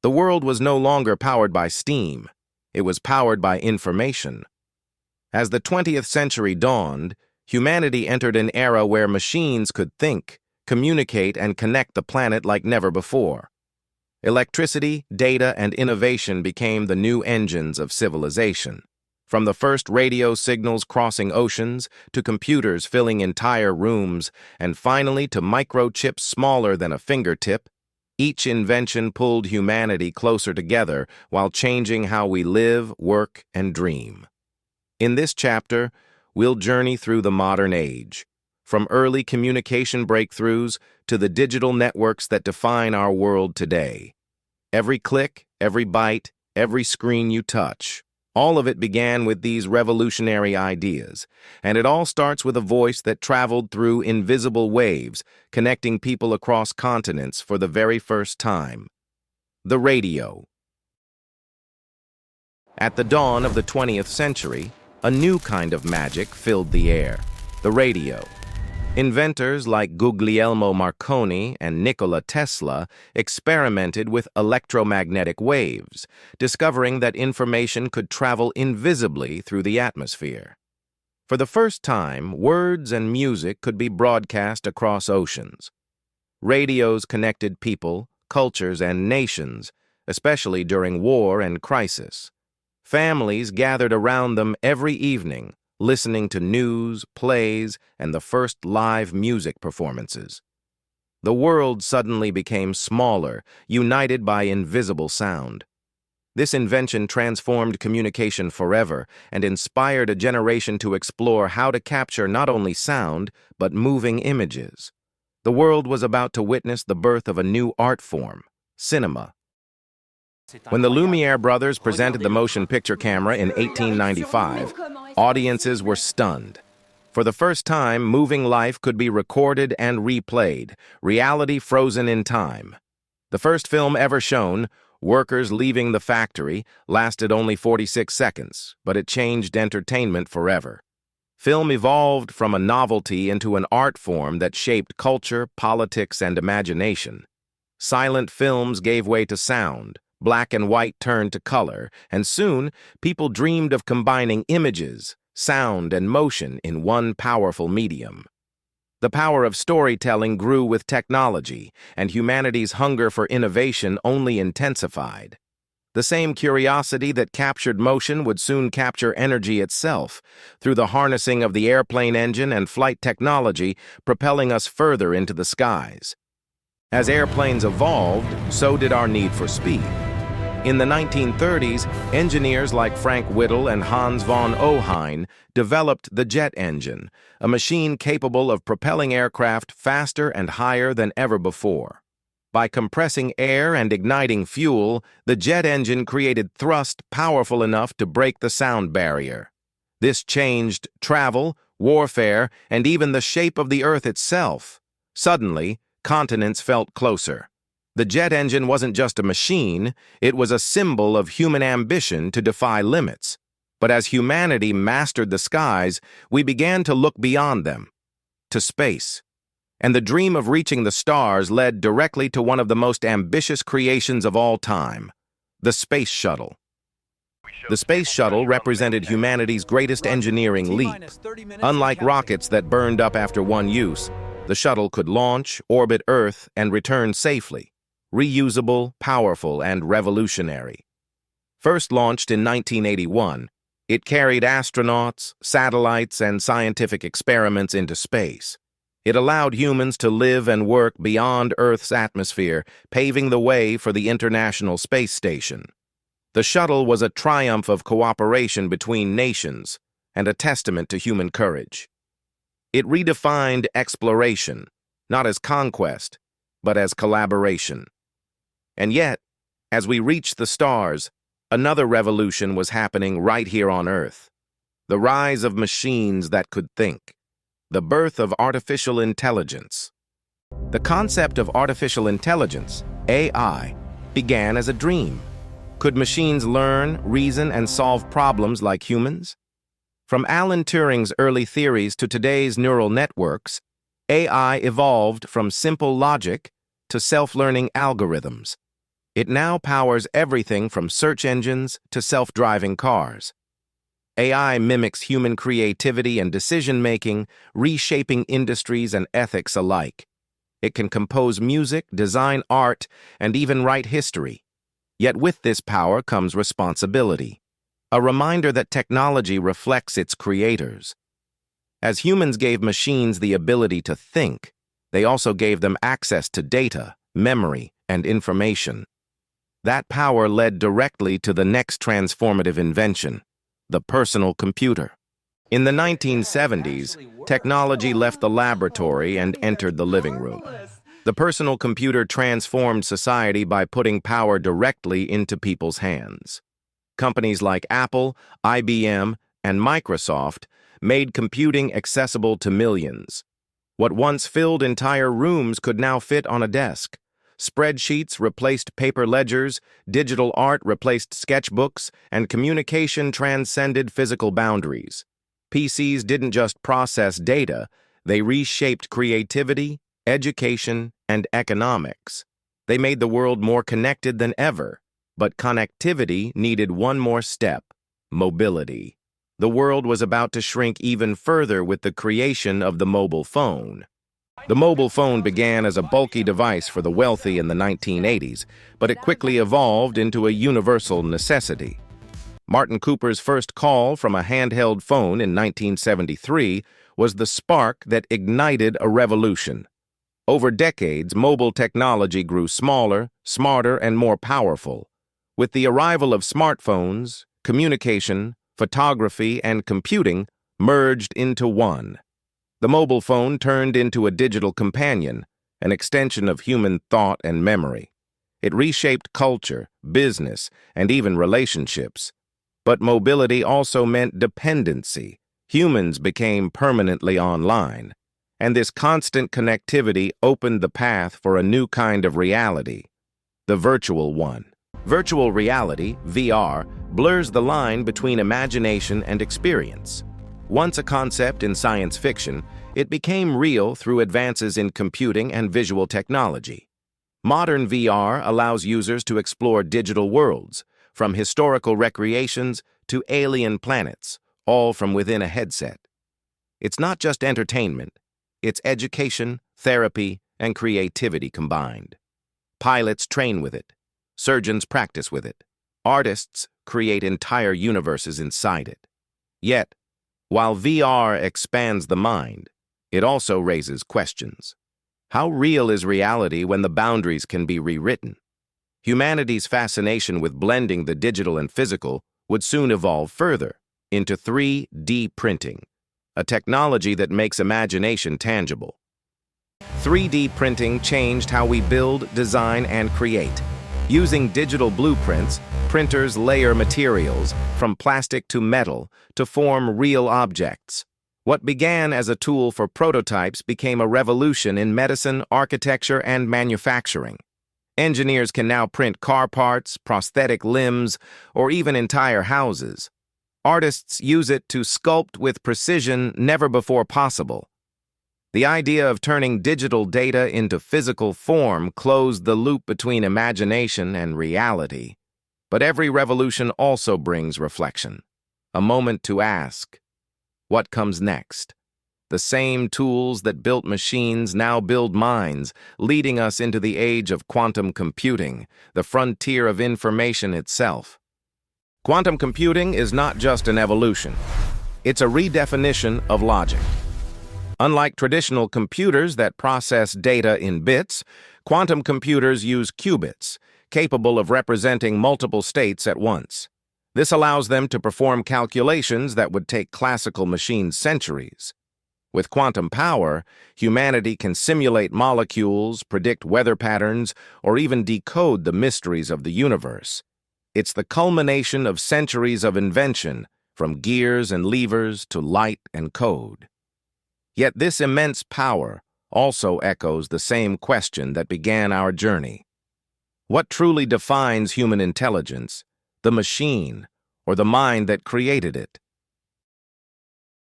The world was no longer powered by steam. It was powered by information. As the 20th century dawned, humanity entered an era where machines could think, communicate, and connect the planet like never before. Electricity, data, and innovation became the new engines of civilization. From the first radio signals crossing oceans, to computers filling entire rooms, and finally to microchips smaller than a fingertip, each invention pulled humanity closer together while changing how we live, work, and dream. In this chapter, we'll journey through the modern age, from early communication breakthroughs to the digital networks that define our world today. Every click, every byte, every screen you touch, all of it began with these revolutionary ideas, and it all starts with a voice that traveled through invisible waves, connecting people across continents for the very first time. The radio. At the dawn of the 20th century, a new kind of magic filled the air: the radio. Inventors like Guglielmo Marconi and Nikola Tesla experimented with electromagnetic waves, discovering that information could travel invisibly through the atmosphere. For the first time, words and music could be broadcast across oceans. Radios connected people, cultures, and nations, especially during war and crisis. Families gathered around them every evening, listening to news, plays, and the first live music performances. The world suddenly became smaller, united by invisible sound. This invention transformed communication forever and inspired a generation to explore how to capture not only sound, but moving images. The world was about to witness the birth of a new art form: cinema. When the Lumiere brothers presented the motion picture camera in 1895, audiences were stunned. For the first time, moving life could be recorded and replayed, reality frozen in time. The first film ever shown, Workers Leaving the Factory, lasted only 46 seconds, but it changed entertainment forever. Film evolved from a novelty into an art form that shaped culture, politics, and imagination. Silent films gave way to sound. Black and white turned to color, and soon people dreamed of combining images, sound, and motion in one powerful medium. The power of storytelling grew with technology, and humanity's hunger for innovation only intensified. The same curiosity that captured motion would soon capture energy itself, through the harnessing of the airplane engine and flight technology, propelling us further into the skies. As airplanes evolved, so did our need for speed. In the 1930s, engineers like Frank Whittle and Hans von Ohain developed the jet engine, a machine capable of propelling aircraft faster and higher than ever before. By compressing air and igniting fuel, the jet engine created thrust powerful enough to break the sound barrier. This changed travel, warfare, and even the shape of the Earth itself. Suddenly, continents felt closer. The jet engine wasn't just a machine, it was a symbol of human ambition to defy limits. But as humanity mastered the skies, we began to look beyond them, to space. And the dream of reaching the stars led directly to one of the most ambitious creations of all time: the Space Shuttle. The Space Shuttle represented humanity's greatest engineering leap. Unlike rockets that burned up after one use, the shuttle could launch, orbit Earth, and return safely. Reusable, powerful, and revolutionary. First launched in 1981, it carried astronauts, satellites, and scientific experiments into space. It allowed humans to live and work beyond Earth's atmosphere, paving the way for the International Space Station. The shuttle was a triumph of cooperation between nations and a testament to human courage. It redefined exploration, not as conquest, but as collaboration. And yet, as we reached the stars, another revolution was happening right here on Earth. The rise of machines that could think. The birth of artificial intelligence. The concept of artificial intelligence, AI, began as a dream. Could machines learn, reason, and solve problems like humans? From Alan Turing's early theories to today's neural networks, AI evolved from simple logic to self-learning algorithms. It now powers everything from search engines to self-driving cars. AI mimics human creativity and decision-making, reshaping industries and ethics alike. It can compose music, design art, and even write history. Yet with this power comes responsibility, a reminder that technology reflects its creators. As humans gave machines the ability to think, they also gave them access to data, memory, and information. That power led directly to the next transformative invention, the personal computer. In the 1970s, technology left the laboratory and entered the living room. The personal computer transformed society by putting power directly into people's hands. Companies like Apple, IBM, and Microsoft made computing accessible to millions. What once filled entire rooms could now fit on a desk. Spreadsheets replaced paper ledgers, digital art replaced sketchbooks, and communication transcended physical boundaries. PCs didn't just process data, they reshaped creativity, education, and economics. They made the world more connected than ever, but connectivity needed one more step: mobility. The world was about to shrink even further with the creation of the mobile phone. The mobile phone began as a bulky device for the wealthy in the 1980s, but it quickly evolved into a universal necessity. Martin Cooper's first call from a handheld phone in 1973 was the spark that ignited a revolution. Over decades, mobile technology grew smaller, smarter, and more powerful. With the arrival of smartphones, communication, photography, and computing merged into one. The mobile phone turned into a digital companion, an extension of human thought and memory. It reshaped culture, business, and even relationships. But mobility also meant dependency. Humans became permanently online, and this constant connectivity opened the path for a new kind of reality, the virtual one. Virtual reality, VR, blurs the line between imagination and experience. Once a concept in science fiction, it became real through advances in computing and visual technology. Modern VR allows users to explore digital worlds, from historical recreations to alien planets, all from within a headset. It's not just entertainment, it's education, therapy, and creativity combined. Pilots train with it. Surgeons practice with it. Artists create entire universes inside it. Yet, while VR expands the mind, it also raises questions. How real is reality when the boundaries can be rewritten? Humanity's fascination with blending the digital and physical would soon evolve further into 3D printing, a technology that makes imagination tangible. 3D printing changed how we build, design, and create. Using digital blueprints, printers layer materials, from plastic to metal, to form real objects. What began as a tool for prototypes became a revolution in medicine, architecture, and manufacturing. Engineers can now print car parts, prosthetic limbs, or even entire houses. Artists use it to sculpt with precision never before possible. The idea of turning digital data into physical form closed the loop between imagination and reality. But every revolution also brings reflection, a moment to ask, what comes next? The same tools that built machines now build minds, leading us into the age of quantum computing, the frontier of information itself. Quantum computing is not just an evolution. It's a redefinition of logic. Unlike traditional computers that process data in bits, quantum computers use qubits, capable of representing multiple states at once. This allows them to perform calculations that would take classical machines centuries. With quantum power, humanity can simulate molecules, predict weather patterns, or even decode the mysteries of the universe. It's the culmination of centuries of invention, from gears and levers to light and code. Yet this immense power also echoes the same question that began our journey. What truly defines human intelligence, the machine or the mind that created it?